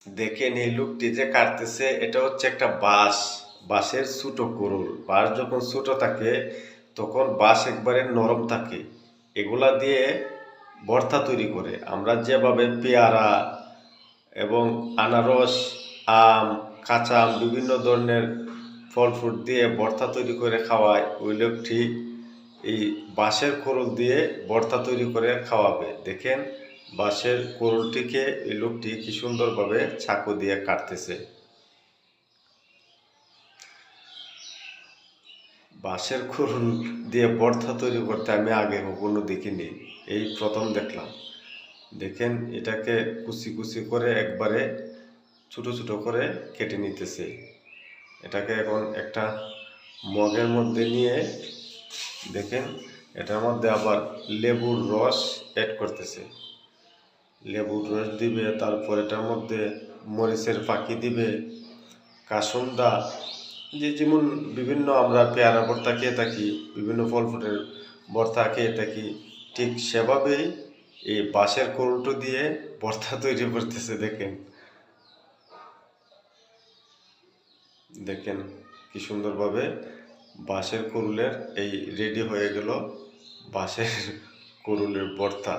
দেখেন এই লোকটি যে কাটতেছে এটা হচ্ছে একটা বাঁশের ছোট কুড়ুল। বাঁশ যখন ছোট থাকে তখন বাঁশ একবারে নরম থাকে। এগুলা দিয়ে ভর্তা তৈরি করে। আমরা যেভাবে পেয়ারা এবং আনারস, আম, কাঁচা আম বিভিন্ন ধরনের ফল ফ্রুট দিয়ে ভর্তা তৈরি করে খাওয়ায়, ওই লোকটি এই বাঁশের কুড়ুল দিয়ে ভর্তা তৈরি করে খাওয়াবে। দেখেন বাঁশের কুড়ুলটিকে এই লোকটি কি সুন্দরভাবে চাকু দিয়ে কাটতেছে। বাঁশের কুড়ুল দিয়ে ভর্তা তৈরি করতে আমি আগে কখনো দেখিনি, এই প্রথম দেখলাম। দেখেন এটাকে কুচি কুচি করে একবারে ছোট ছোট করে কেটে নিতেছে। এটাকে এখন একটা মগের মধ্যে নিয়ে দেখেন এটার মধ্যে আবার লেবুর রস অ্যাড করতেছে। লেবুর রস দিবে, তারপর এটার মধ্যে মরিচের ফাঁকি দিবে, কাসুন্দা, যে যেমন বিভিন্ন আমরা পেয়ারা ভর্তা খেয়ে থাকি, বিভিন্ন ফল ফ্রুটের ভর্তা খেয়ে থাকি, ঠিক সেভাবেই এই বাঁশের কৌটো দিয়ে ভর্তা তৈরি করতেছে। দেখেন দেখেন কি সুন্দরভাবে বাঁশের কুড়ুলের এই রেডি হয়ে গেল বাঁশের কুড়ুলের ভর্তা।